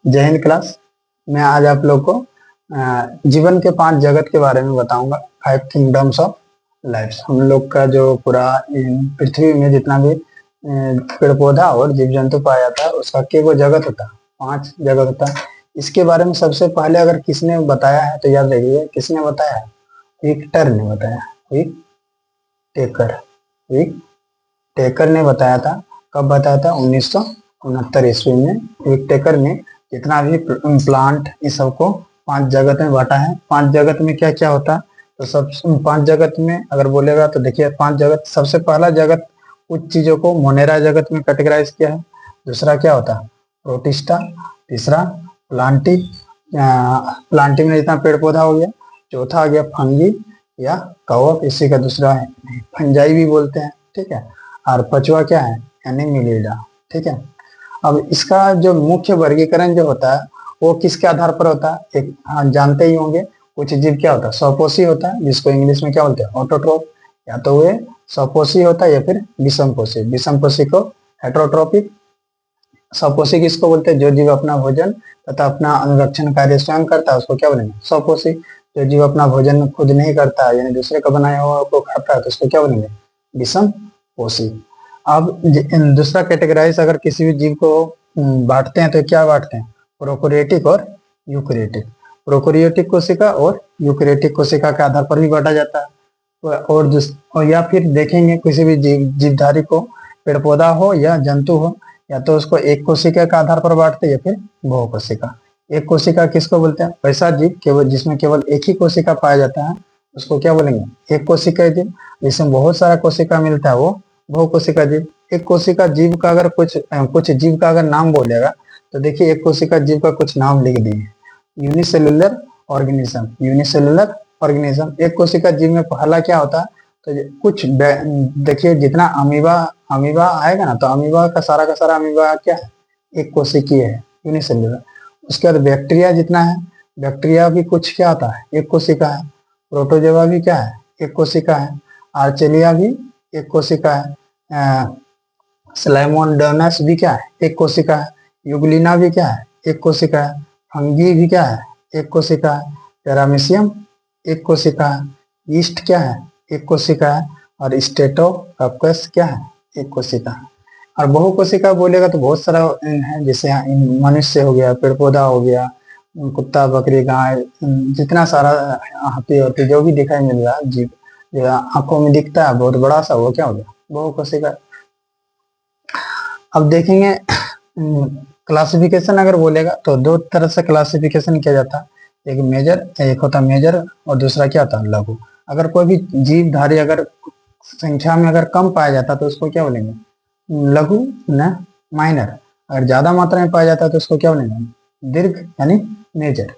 जय हिंद क्लास। मैं आज आप लोग को जीवन के 5 जगत के बारे में बताऊंगा। 5 किंगडम्स ऑफ लाइफ। हम लोग का जो पूरा पृथ्वी में जितना भी पेड़ पौधा और जीव जंतु पाया जाता है उसका केवल जगत होता है, 5 जगत होता है। इसके बारे में सबसे पहले अगर किसने बताया है तो याद रखिए, किसने बताया है? विक्टर ने बताया। विक टेकर विक टेकर ने बताया था। कब बताया था? 1969 ईस्वी में विक टेकर ने जितना भी प्लांट इस सबको 5 जगत में बांटा है। 5 जगत में क्या क्या होता है? तो सब 5 जगत में अगर बोलेगा तो देखिए 5 जगत। सबसे पहला जगत कुछ चीजों को मोनेरा जगत में कैटेगराइज किया है। दूसरा क्या होता है? प्रोटिस्टा। तीसरा प्लांटी, प्लांटी में जितना पेड़ पौधा हो गया। चौथा आ गया फंगी या कवक, इसी का दूसरा है फंजाई भी बोलते हैं, ठीक है। और पांचवा क्या है? एनिमिलिडा, ठीक है। अब इसका जो मुख्य वर्गीकरण जो होता है वो किसके आधार पर होता है? एक जानते ही होंगे, कुछ जीव क्या होता है? स्वपोषी होता है, जिसको इंग्लिश में क्या बोलते हैं? ऑटोट्रोफ। या तो वे स्वपोषी होता है या फिर विषमपोषी। विषमपोषी को हेटरोट्रोपिक। स्वपोषी किसको बोलते हैं? जो जीव अपना भोजन तथा अपना अनुरक्षण कार्य स्वयं करता है उसको क्या बोलेंगे? स्वपोषी। जो जीव अपना भोजन खुद नहीं करता है यानी दूसरे का बनाया हुआ को खाता है तो उसको क्या बोलेंगे? विषम पोषी। अब दूसरा कैटेगराइज अगर किसी भी जीव को बांटते हैं तो क्या बांटते हैं? प्रोकैरियोटिक और यूकैरियोटिक। प्रोकैरियोटिक कोशिका और यूकैरियोटिक कोशिका के आधार पर भी बांटा जाता है। और या फिर देखेंगे किसी भी जीवधारी को, पेड़ पौधा हो या जंतु हो, या तो उसको एक कोशिका के आधार पर बांटते हैं या फिर बहु कोशिका। एक कोशिका किसको बोलते हैं? वैसा जीव केवल जिसमें केवल एक ही कोशिका पाया जाता है उसको क्या बोलेंगे? एक कोशिका जीव। जिसमें बहुत सारा कोशिका मिलता है वो बहु कोशिका जीव। एक कोशिका जीव का अगर कुछ जीव का अगर नाम बोलेगा तो देखिए एक कोशिका जीव का कुछ नाम लिख दिए। Unicellular organism. Unicellular organism. एक कोशिका जीव में पहला क्या होता है? तो कुछ देखिए जितना अमीबा अमीबा आएगा ना तो अमीबा का सारा अमीबा क्या है? एक कोशिकीय है, यूनिसेलुलर। उसके बाद बैक्टीरिया जितना है, बैक्टीरिया भी कुछ क्या होता है? एक कोशिका है। प्रोटोजोआ भी क्या है? एक कोशिका है। आर्चेलिया भी एक कोशिका है। स्लाइमोडोनस भी क्या है? एक कोशिका है। यूग्लिना भी क्या है? एक कोशिका है। फंगी भी क्या है? एक कोशिका है। पैरामीशियम एक कोशिका है। यीस्ट क्या है? एक कोशिका है। और स्टेटोकक्कस क्या है? एक कोशिका है। और बहु कोशिका बोलेगा तो बहुत सारा है, जैसे मनुष्य हो गया, पेड़ पौधा हो गया, कुत्ता बकरी गाय, जितना सारा हाथी होती जो भी दिखाई मिल रहा है जीव जो आंखों में दिखता है बहुत बड़ा सा, वो क्या हो गया? बहु कोशिका। अब देखेंगे क्लासिफिकेशन अगर बोलेगा तो 2 तरह से क्लासिफिकेशन किया जाता है। एक मेजर, एक होता मेजर और दूसरा क्या होता है? लघु। अगर कोई भी जीवधारी अगर संख्या में अगर कम पाया जाता तो उसको क्या बोलेंगे? लघु न माइनर। अगर ज्यादा मात्रा में पाया जाता है तो उसको क्या बोलेंगे? दीर्घ यानी मेजर।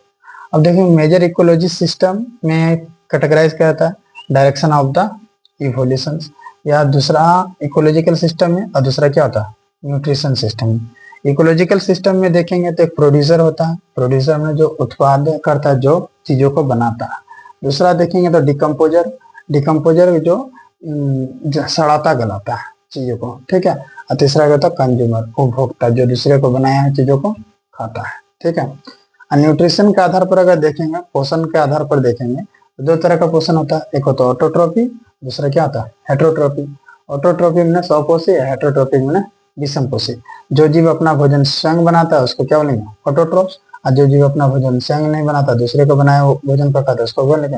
अब देखिए मेजर इकोलॉजी सिस्टम में कैटेगराइज किया जाता है डायरेक्शन ऑफ द इवोल्यूशन, या दूसरा इकोलॉजिकल सिस्टम में, और दूसरा क्या होता है? न्यूट्रिशन सिस्टम में। इकोलॉजिकल सिस्टम में देखेंगे तो एक प्रोड्यूसर होता है, प्रोड्यूसर में जो उत्पाद करता है, जो चीजों को बनाता है। दूसरा देखेंगे तो डिकम्पोजर, डिकम्पोजर जो सड़ाता गलाता है चीजों को, ठीक है। और तीसरा क्या होता है? कंज्यूमर, उपभोक्ता, जो दूसरे को बनाया है चीजों को खाता है, ठीक है। न्यूट्रिशन के आधार पर अगर देखेंगे, पोषण के आधार पर देखेंगे तो 2 तरह का पोषण होता है। एक होता है ऑटोट्रॉपी, दूसरा क्या होता है? हेटरोट्रॉपी। ऑटोट्रॉपी में स्वपोषी, हेटरोट्रॉपी में विषमपोषी। जो जीव अपना भोजन स्वयं बनाता है उसको क्या बोलेंगे? ऑटोट्रॉप्स। और जो जीव अपना भोजन स्वयं नहीं बनाता, दूसरे को बनाया भोजन पकाता है उसको बोलेंगे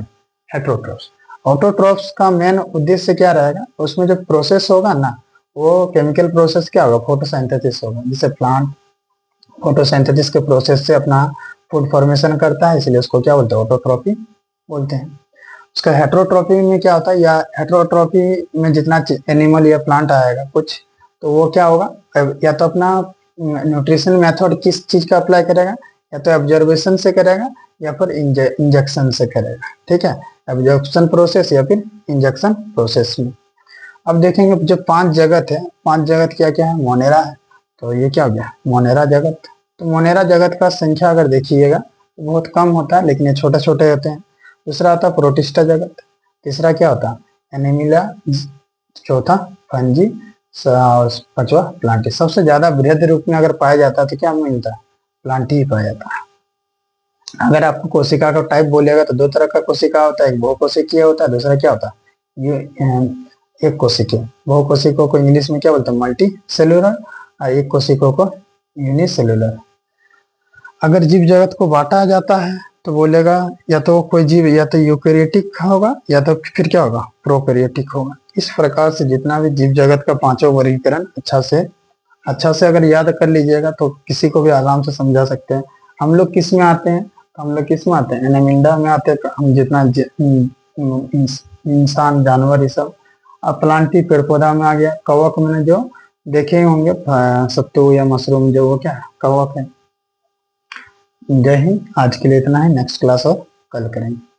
हेटरोट्रॉप्स। ऑटोट्रॉप्स का मेन उद्देश्य क्या रहेगा? उसमें जो प्रोसेस होगा ना वो केमिकल प्रोसेस क्या होगा? फोटोसिंथेसिस होगा। जिसे प्लांट फोटोसिंथेसिस के प्रोसेस से अपना फूड फॉर्मेशन करता है, इसलिए उसको क्या बोलते हैं? ऑटोट्रॉपी बोलते हैं। उसका हेटरोट्रॉपी में क्या होता है? या हेटरोट्रॉपी में जितना एनिमल या प्लांट आएगा कुछ तो वो क्या होगा? या तो अपना न्यूट्रिशन मेथड किस चीज का अप्लाई करेगा? या तो ऑब्जर्वेशन से करेगा या फिर इंजेक्शन से करेगा, ठीक है। ऑब्जर्वेशन प्रोसेस या फिर इंजेक्शन प्रोसेस में। अब देखेंगे जो 5 जगत है, 5 जगत क्या क्या है? मोनेरा है, तो ये क्या हो गया? मोनेरा जगत। तो मोनेरा जगत का संख्या अगर देखिएगा तो बहुत कम होता है, लेकिन ये छोटे छोटे होते हैं। दूसरा आता है प्रोटिस्टा जगत। तीसरा क्या होता है? एनिमिला। चौथा फंजी। पांचवा प्लांटी। सबसे ज्यादा बृहद रूप में अगर पाया जाता है तो क्या मिलता है? प्लांट ही पाया जाता है। अगर आपको कोशिका का टाइप बोलेगा तो दो तरह का कोशिका होता है, एक बहुकोशिकीय होता है, दूसरा क्या होता है ये एक कोशिकीय। बहुकोशिकों को इंग्लिश में क्या बोलते हैं, मल्टी सेलुलर, और एक कोशिकों को यूनिसेलुलर। अगर जीव जगत को बांटा जाता है तो बोलेगा या तो कोई जीव या तो यूकेरियोटिक होगा या तो फिर क्या होगा, प्रोकैरियोटिक होगा। इस प्रकार से जितना भी जीव जगत का पांचों वर्गीकरण अच्छा से अगर याद कर लीजिएगा तो किसी को भी आराम से समझा सकते हैं। हम लोग किस में आते हैं, हम लोग किस में आते हैं, एनामिंडा में आते हैं। तो हम जितना इंसान जानवर ये सब। अब प्लांटी पेड़ पौधा में आ गया। कवक मैंने जो देखे होंगे सत्तू या मशरूम, जो वो क्या है, कवक है। जय हिंद। आज के लिए इतना है, नेक्स्ट क्लास और कल करेंगे।